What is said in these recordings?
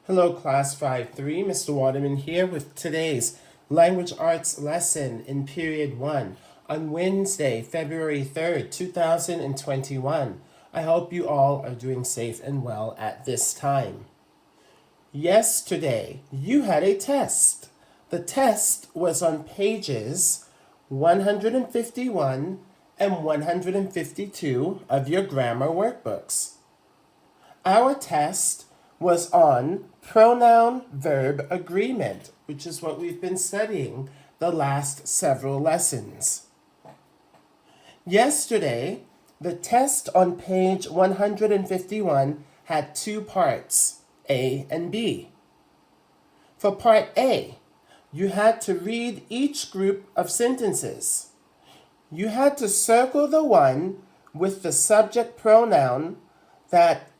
Hello, Class 5-3. Mr. Waterman here with today's Language Arts lesson in Period 1 on Wednesday, February 3rd, 2021. I hope you all are doing safe and well at this time. Yesterday, you had a test. The test was on pages 151 and 152 of your grammar workbooks. Our test was on pronoun-verb agreement, which is what we've been studying the last several lessons. Yesterday, the test on page 151 had two parts, A and B. For part A, you had to read each group of sentences. You had to circle the one with the subject pronoun that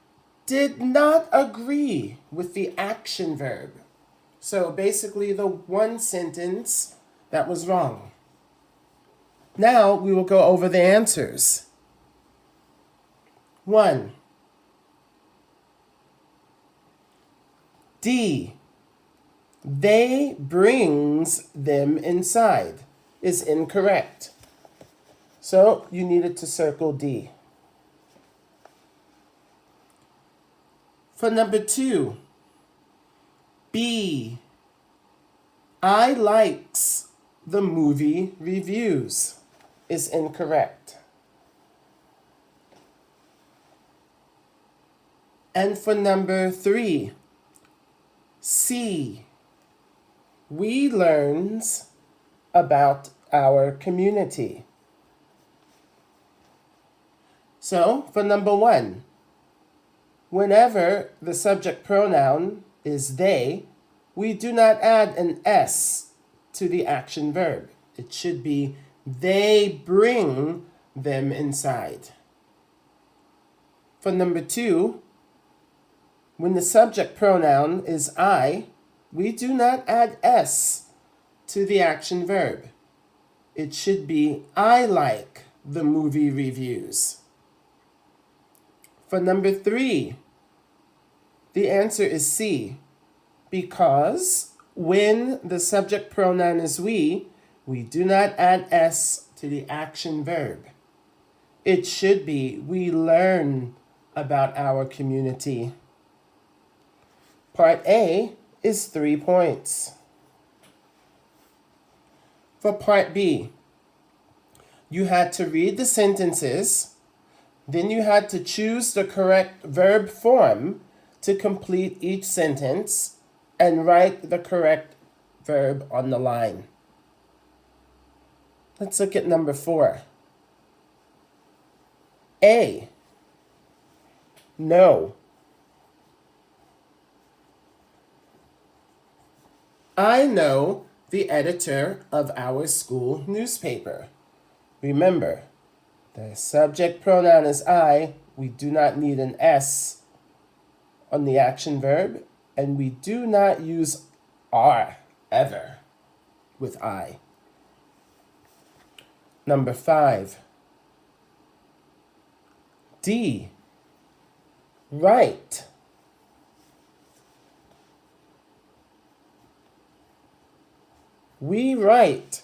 did not agree with the action verb. So basically the one sentence that was wrong. Now we will go over the answers. 1. D. They brings them inside is incorrect. So you needed to circle D. For number 2, B. I likes the movie reviews is incorrect. And for number 3, C. We learns about our community. So for number 1, whenever the subject pronoun is they, we do not add an S to the action verb. It should be they bring them inside. For number 2, when the subject pronoun is I, we do not add S to the action verb. It should be I like the movie reviews. For number 3, the answer is C, because when the subject pronoun is we do not add S to the action verb. It should be we learn about our community. Part A is 3 points. For part B, you had to read the sentences. Then you had to choose the correct verb form to complete each sentence and write the correct verb on the line. Let's look at number 4. A. No. I know the editor of our school newspaper. Remember, the subject pronoun is I. We do not need an S on the action verb, and we do not use are ever with I. Number 5. D. Write. We write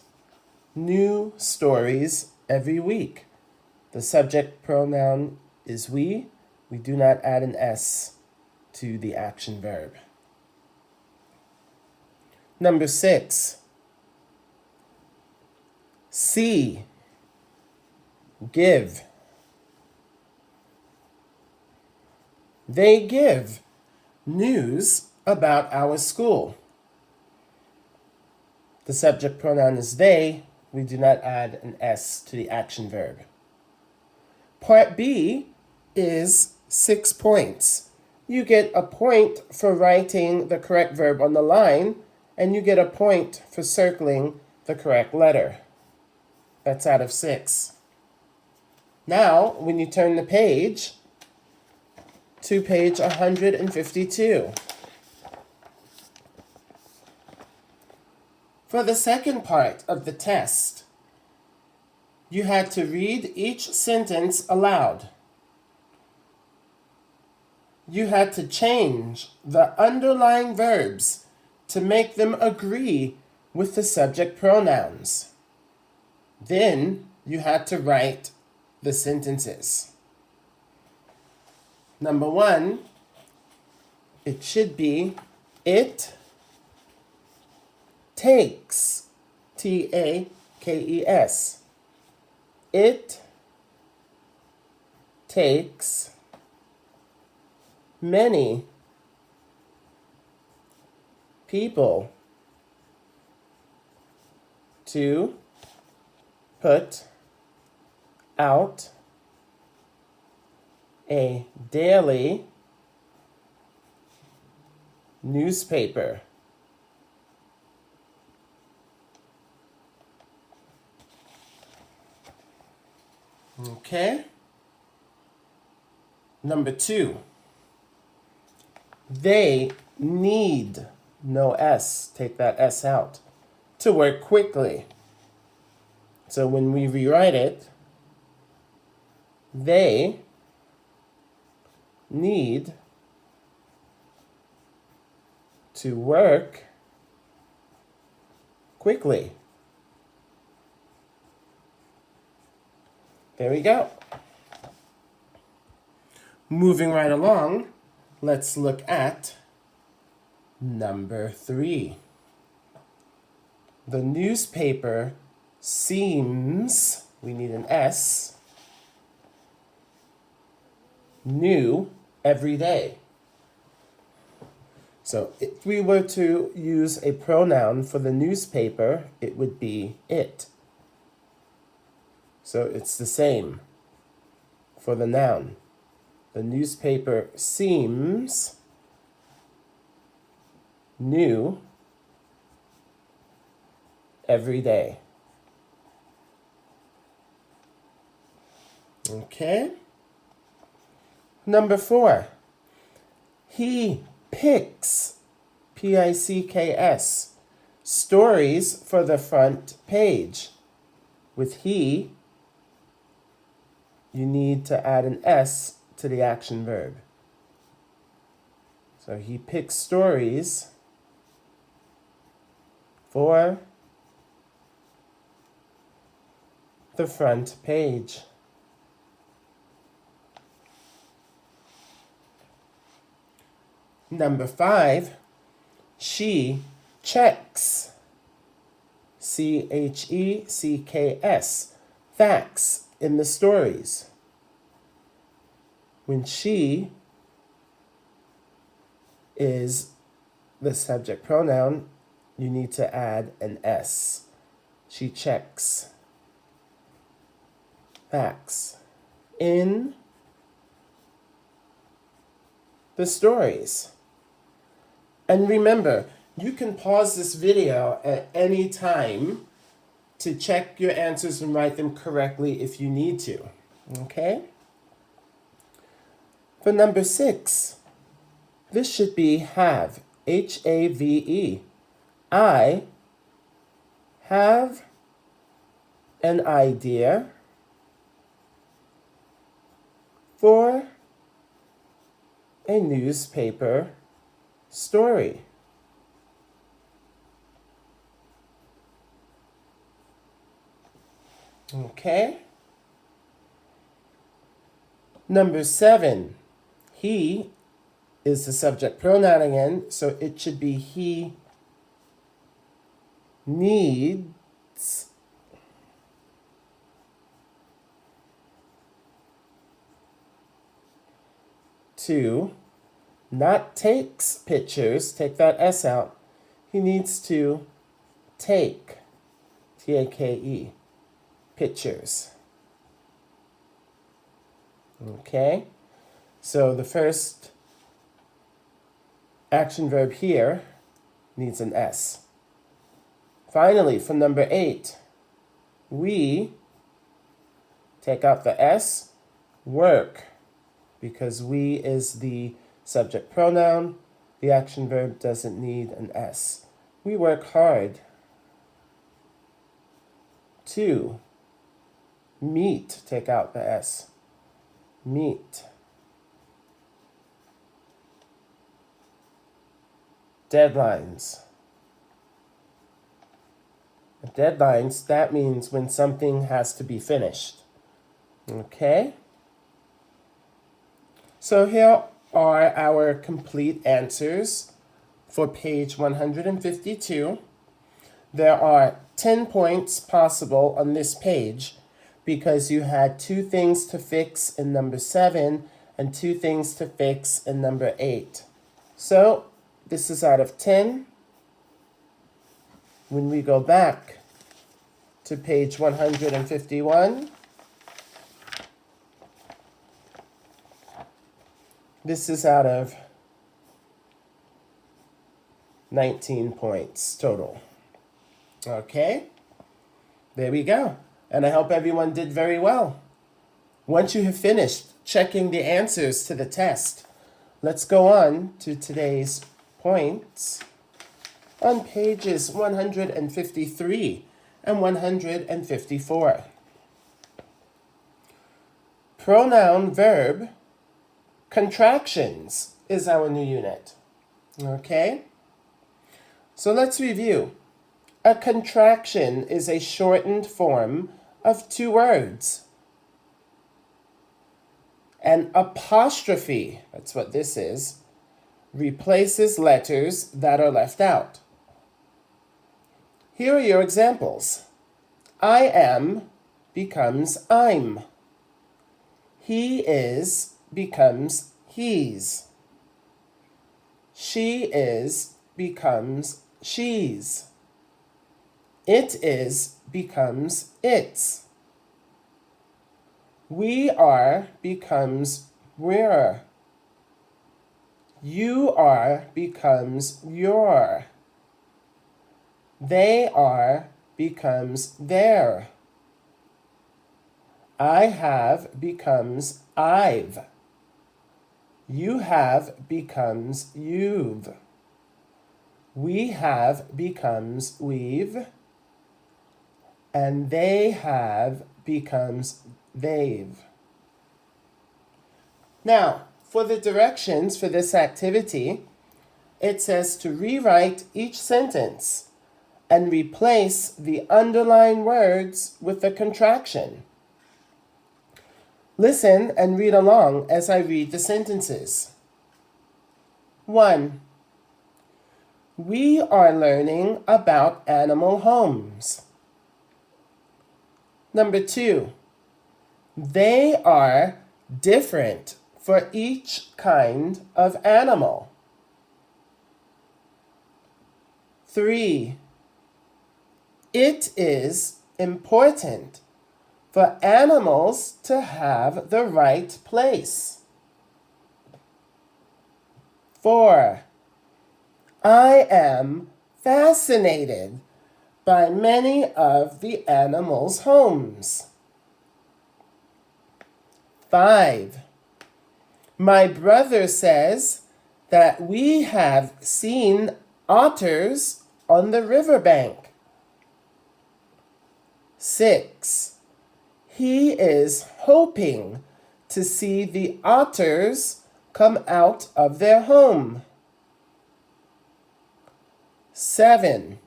new stories every week. The subject pronoun is we. We do not add an S to the action verb. Number 6. C. Give. They give news about our school. The subject pronoun is they. We do not add an S to the action verb. Part B is 6 points. You get a point for writing the correct verb on the line, and you get a point for circling the correct letter. That's out of 6. Now, when you turn the page to page 152. For the second part of the test, you had to read each sentence aloud. you had to change the underlying verbs to make them agree with the subject pronouns. Then you had to write the sentences. Number 1, it should be, it takes, Takes. It takes many people to put out a daily newspaper. Okay. Number 2, they need, no S, take that S out, to work quickly. So when we rewrite it, they need to work quickly. There we go. Moving right along, let's look at number 3. The newspaper seems, we need an S, new every day. So if we were to use a pronoun for the newspaper, it would be it. So it's the same for the noun. The newspaper seems new every day. Okay. Number 4, he picks, Picks, stories for the front page. With he, you need to add an S to the action verb. So he picks stories for the front page. Number 5, she checks, Checks, facts in the stories. When she is the subject pronoun, you need to add an S. She checks facts in the stories. And remember, you can pause this video at any time to check your answers and write them correctly if you need to. Okay? For number 6, this should be have, Have. I have an idea for a newspaper story. Okay. Number 7, he is the subject pronoun again, so it should be he needs to, not takes pictures, take that S out. He needs to take, Take, pictures. Okay, so the first action verb here needs an S. Finally, for number 8, we take out the S, work, because we is the subject pronoun. The action verb doesn't need an S. We work hard to meet, take out the S, meet deadlines. Deadlines, that means when something has to be finished. Okay? So here are our complete answers for page 152. There are 10 points possible on this page because you had 2 things to fix in number 7 and 2 things to fix in number 8. So this is out of 10. When we go back to page 151, this is out of 19 points total. Okay, there we go. And I hope everyone did very well. Once you have finished checking the answers to the test, let's go on to today's points on pages 153 and 154. Pronoun verb contractions is our new unit. Okay? So let's review. A contraction is a shortened form of 2 words. An apostrophe, that's what this is, replaces letters that are left out. Here are your examples. I am becomes I'm. He is becomes he's. She is becomes she's. It is becomes its. We are becomes we're. You are becomes your. They are becomes their. I have becomes I've. You have becomes you've. We have becomes we've. And they have becomes they've. Now, for the directions for this activity, it says to rewrite each sentence and replace the underlined words with the contraction. Listen and read along as I read the sentences. 1. We are learning about animal homes. Number 2. They are different for each kind of animal. 3. It is important for animals to have the right place. 4. I am fascinated by many of the animals' homes. 5. My brother says that we have seen otters on the riverbank. 6. He is hoping to see the otters come out of their home. 7.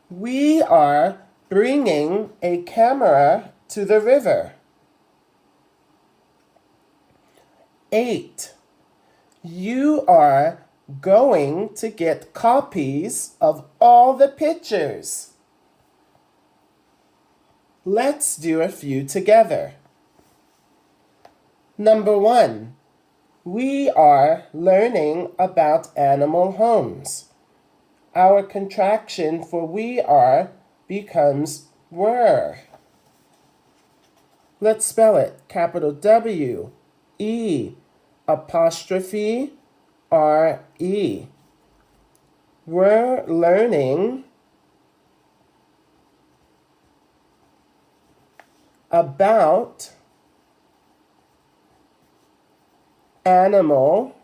We are bringing a camera to the river. 8. You are going to get copies of all the pictures. Let's do a few together. Number 1. We are learning about animal homes. Our contraction for we are becomes were. Let's spell it. Capital W, E, apostrophe, R-E. We're learning about animal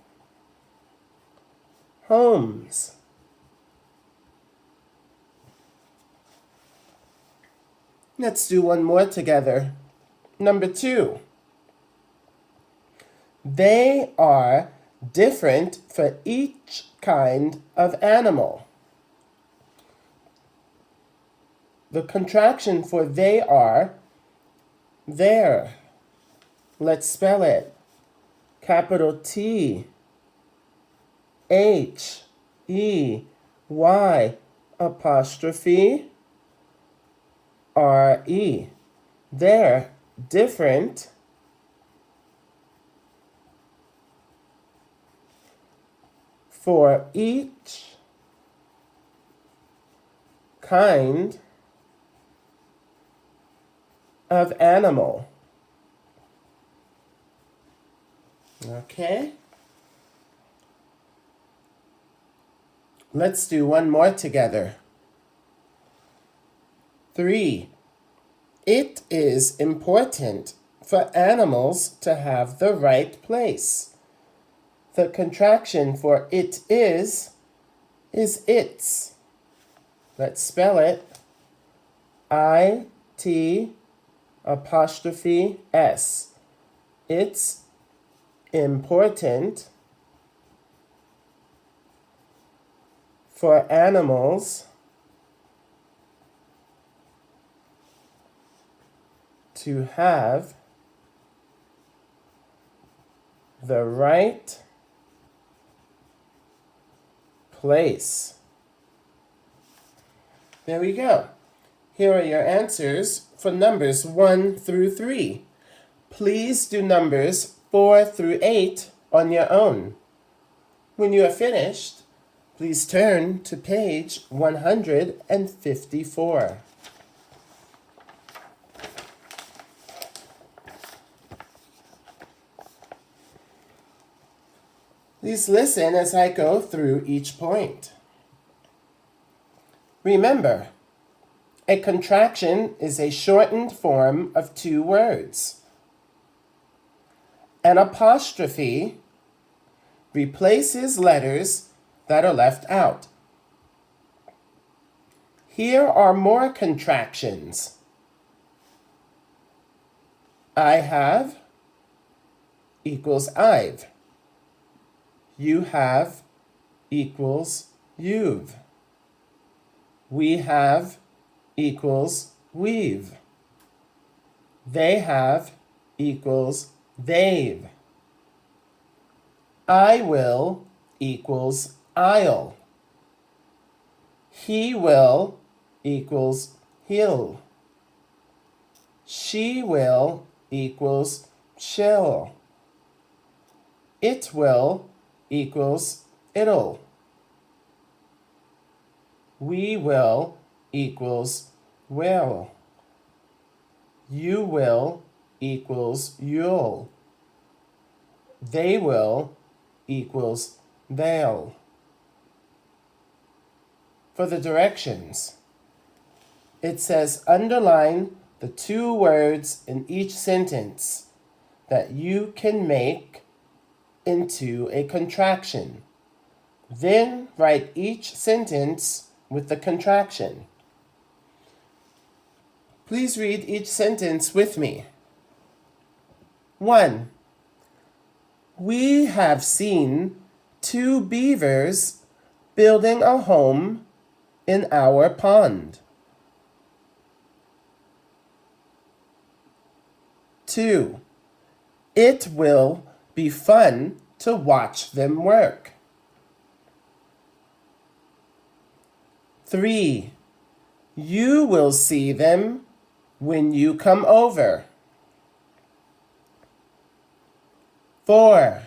homes. Let's do one more together. Number 2. They are different for each kind of animal. The contraction for they are there. Let's spell it. Capital T H E Y apostrophe R E. They're different for each kind of animal. Okay? Let's do one more together. 3. It is important for animals to have the right place. The contraction for it is its. Let's spell it. I-T apostrophe S. It's important for animals to have the right place. There we go. Here are your answers for numbers 1 through 3. Please do numbers 4 through 8 on your own. When you are finished, please turn to page 154. Please listen as I go through each point. Remember, a contraction is a shortened form of two words. An apostrophe replaces letters that are left out. Here are more contractions. I have equals I've. You have equals you've. We have equals we've. They have equals they've. I will equals I'll. He will equals he'll. She will equals she'll. It will equals it'll. We will equals will. You will equals you'll. They will equals they'll. For the directions, it says underline the two words in each sentence that you can make into a contraction. Then write each sentence with the contraction. Please read each sentence with me. 1. We have seen 2 beavers building a home in our pond. 2. It will be fun to watch them work. 3. You will see them when you come over. 4.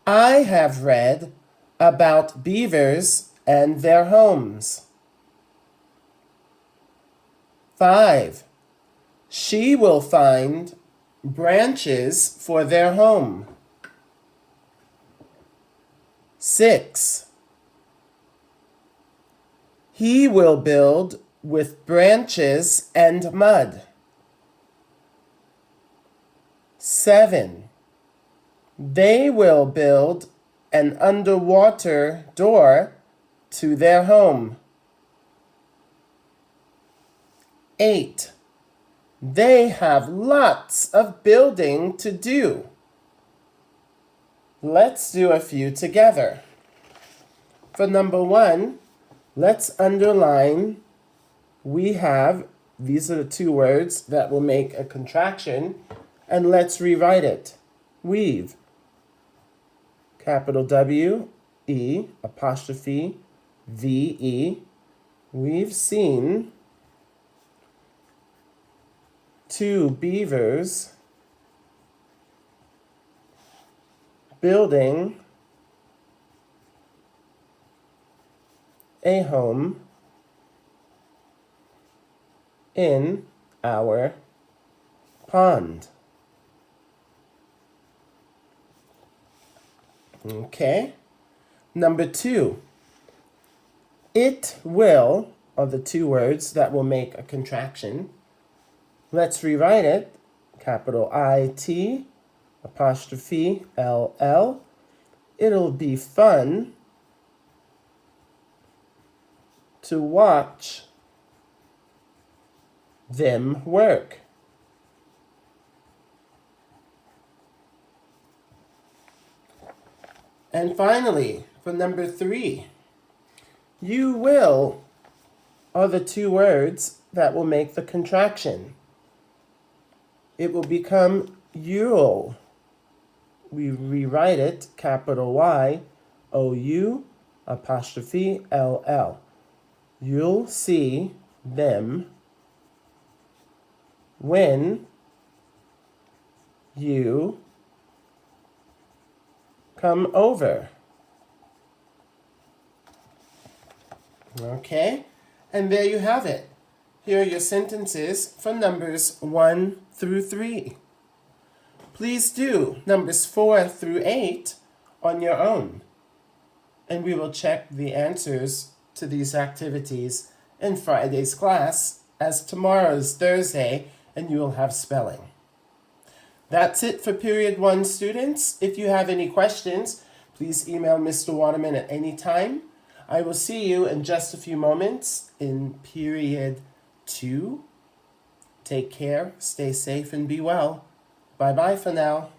I have read about beavers and their homes. 5. She will find branches for their home. 6. He will build with branches and mud. 7. They will build an underwater door to their home. 8. They have lots of building to do. Let's do a few together. For number 1, let's underline, these are the 2 words that will make a contraction, and let's rewrite it. We've, capital W, E, apostrophe, V, E. We've seen 2 beavers building a home in our pond. Okay. Number 2, it will are the 2 words that will make a contraction. Let's rewrite it. Capital I-T, apostrophe L-L. It'll be fun to watch them work. And finally, for number 3, you will are the 2 words that will make the contraction. It will become you'll. We rewrite it, capital Y-O-U, apostrophe L-L. You'll see them when you come over. Okay, and there you have it. Here are your sentences for numbers 1 through 3. Please do numbers 4 through 8 on your own, and we will check the answers to these activities in Friday's class, as tomorrow is Thursday and you will have spelling. That's it for Period 1 students. If you have any questions, please email Mr. Waterman at any time. I will see you in just a few moments in Period 2. Take care, stay safe, and be well. Bye-bye for now.